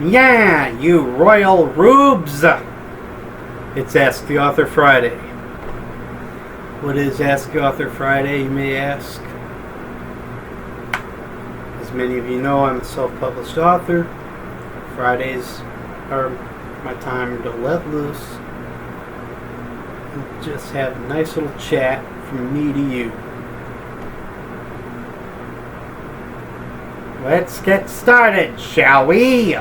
Yeah, you royal rubes! It's Ask the Author Friday. What is Ask the Author Friday, you may ask? As many of you know, I'm a self-published author. Fridays are my time to let loose and just have a nice little chat from me to you. Let's get started, shall we?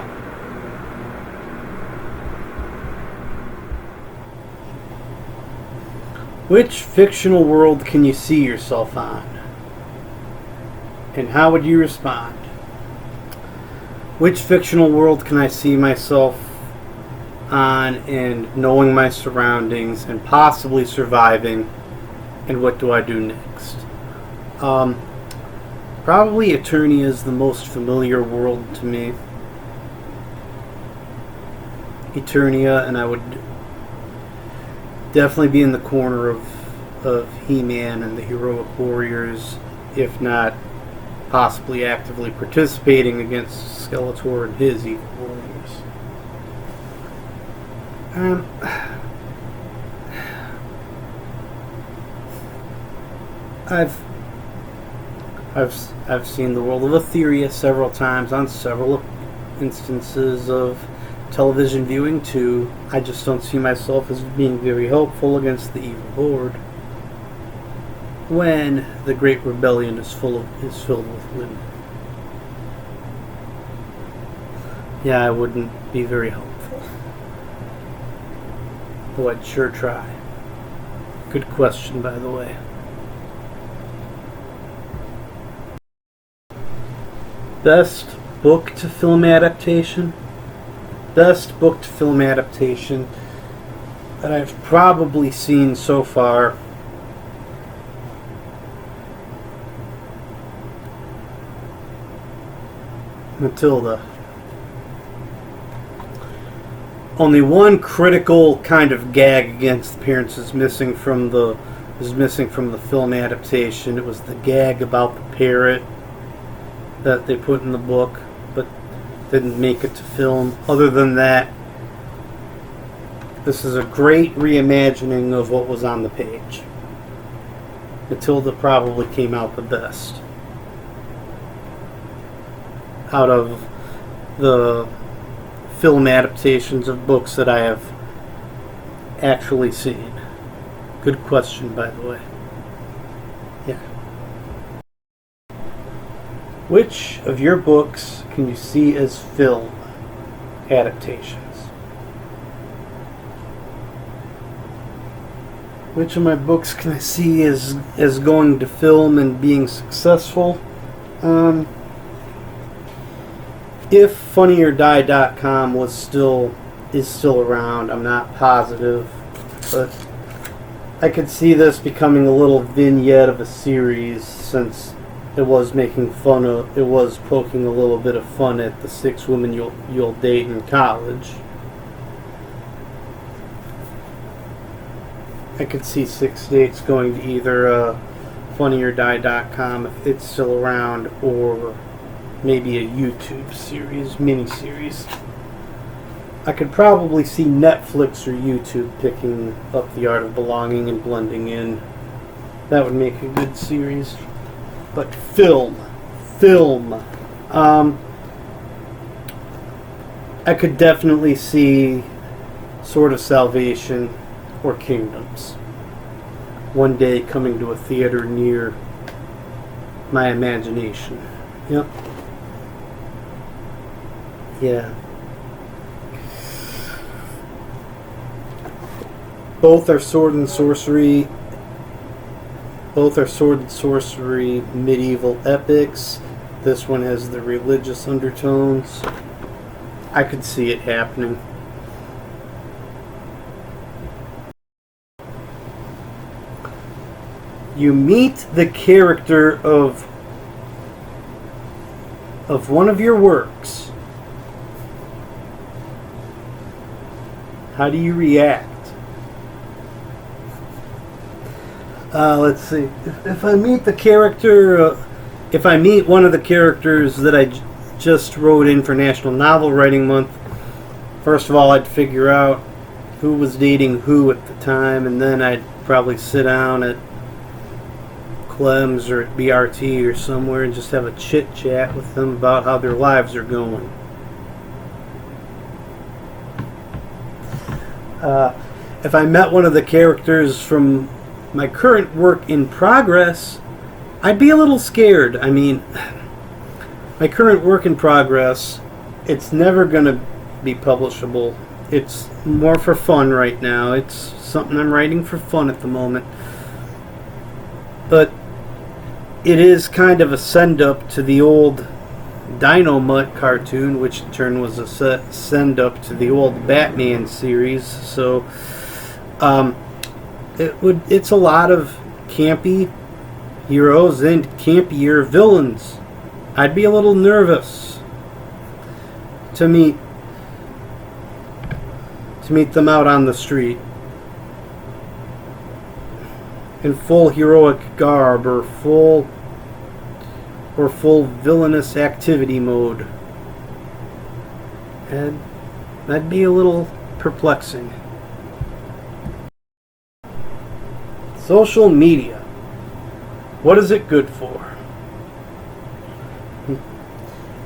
Which fictional world can you see yourself on? And how would you respond? Which fictional world can I see myself on and knowing my surroundings and possibly surviving? And what do I do next? Probably Eternia is the most familiar world to me. Eternia, and I would definitely be in the corner of He-Man and the Heroic Warriors, if not possibly actively participating against Skeletor and his evil warriors. I've seen the world of Etheria several times on several instances of television viewing too. I just don't see myself as being very helpful against the evil horde when the Great Rebellion is filled with women. Yeah, I wouldn't be very helpful. Though I'd sure try. Good question, by the way. Best book to film adaptation? Best book to film adaptation that I've probably seen so far. Matilda. Only one critical kind of gag against the parents is missing from the film adaptation. It was the gag about the parrot that they put in the book, but didn't make it to film. Other than that, this is a great reimagining of what was on the page. Matilda probably came out the best out of the film adaptations of books that I have actually seen. Good question, by the way. Yeah. Which of your books can you see as film adaptations? Which of my books can I see as going to film and being successful? If FunnyOrDie.com is still around, I'm not positive, but I could see this becoming a little vignette of a series, since it was poking a little bit of fun at the 6 women you'll date in college. I could see 6 dates going to either FunnyOrDie.com if it's still around, or maybe a YouTube series, mini-series. I could probably see Netflix or YouTube picking up The Art of Belonging and blending in. That would make a good series. But film. I could definitely see Sword of Salvation or Kingdoms one day coming to a theater near my imagination. Yep. Yeah. Both are sword and sorcery medieval epics. This one has the religious undertones. I could see it happening. You meet the character of one of your works. How do you react? Let's see. If I meet one of the characters that I just wrote in for National Novel Writing Month. First of all, I'd figure out who was dating who at the time, and then I'd probably sit down at Clem's or at BRT or somewhere and just have a chit chat with them about how their lives are going. If I met one of the characters from my current work in progress, I'd be a little scared. I mean, my current work in progress, it's never going to be publishable. It's more for fun right now. It's something I'm writing for fun at the moment. But it is kind of a send-up to the old Dynomutt cartoon, which in turn was a send-up to the old Batman series. So it's a lot of campy heroes and campier villains. I'd be a little nervous to meet them out on the street in full heroic garb or full villainous activity mode. And that'd be a little perplexing. Social media. What is it good for?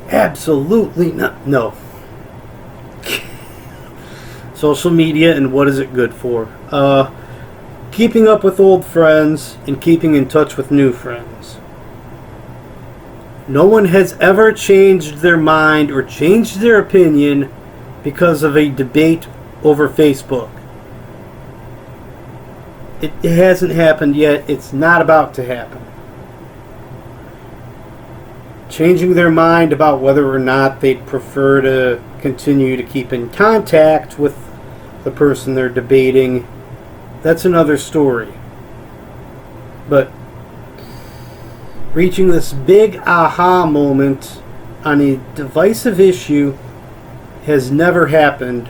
Absolutely not. No. Social media and what is it good for? Keeping up with old friends and keeping in touch with new friends. No one has ever changed their mind or changed their opinion because of a debate over Facebook. It hasn't happened yet. It's not about to happen. Changing their mind about whether or not they'd prefer to continue to keep in contact with the person they're debating, that's another story. But reaching this big aha moment on a divisive issue has never happened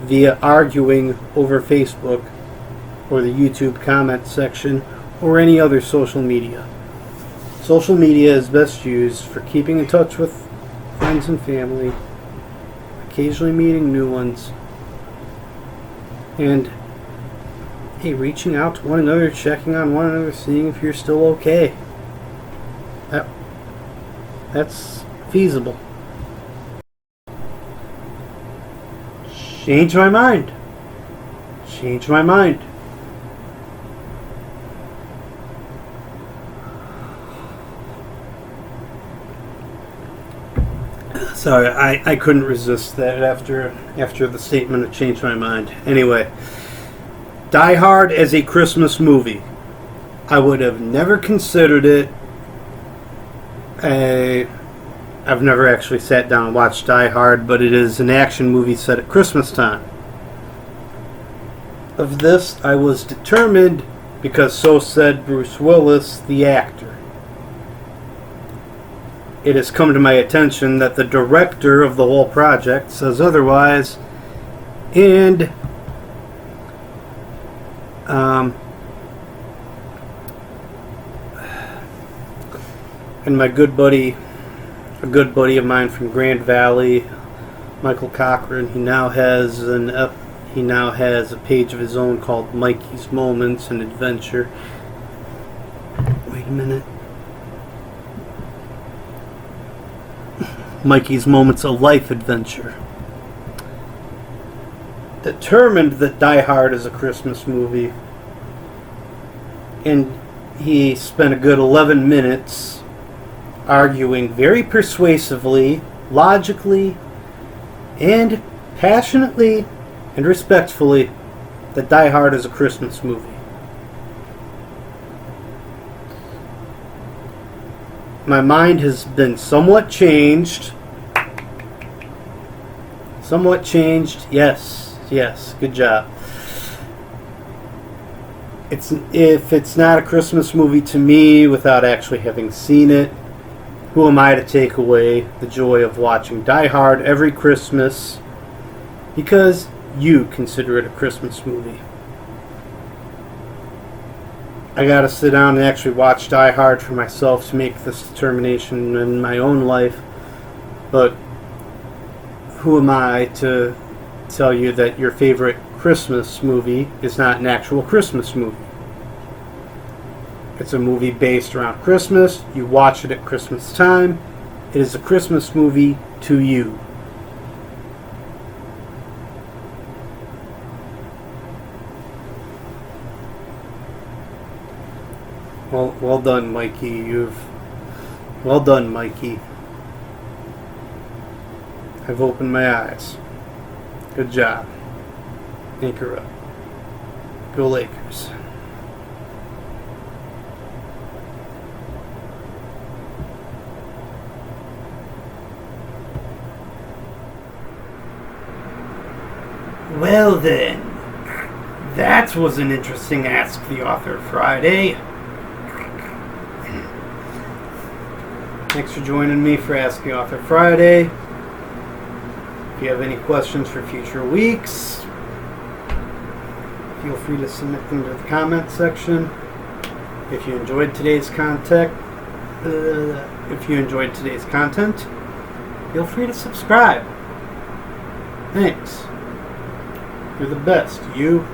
via arguing over Facebook or the YouTube comment section or any other social media. Social media is best used for keeping in touch with friends and family, occasionally meeting new ones, and reaching out to one another, checking on one another, seeing if you're still okay. That's feasible. Change my mind. Change my mind. Sorry, I couldn't resist that after the statement of change my mind. Anyway, Die Hard as a Christmas movie. I would have never considered it. I've never actually sat down and watched Die Hard, but it is an action movie set at Christmas time. Of this, I was determined because so said Bruce Willis, the actor. It has come to my attention that the director of the whole project says otherwise, and my good buddy, a good buddy of mine from Grand Valley, Michael Cochran, he now has a page of his own called Mikey's Moments and Adventure. Wait a minute. Mikey's Moments, a Life Adventure. Determined that Die Hard is a Christmas movie. And he spent a good 11 minutes arguing very persuasively, logically, and passionately and respectfully that Die Hard is a Christmas movie. My mind has been somewhat changed. Yes, good job. If it's not a Christmas movie to me without actually having seen it, who am I to take away the joy of watching Die Hard every Christmas because you consider it a Christmas movie? I gotta sit down and actually watch Die Hard for myself to make this determination in my own life. But who am I to tell you that your favorite Christmas movie is not an actual Christmas movie? It's a movie based around Christmas. You watch it at Christmas time. It is a Christmas movie to you. Well done, Mikey. Well done, Mikey. I've opened my eyes. Good job. Anchor up. Go Lakers. Well then, that was an interesting Ask the Author Friday. Thanks for joining me for Ask the Author Friday. If you have any questions for future weeks, feel free to submit them to the comment section. If you enjoyed today's content, feel free to subscribe. Thanks. You're the best. You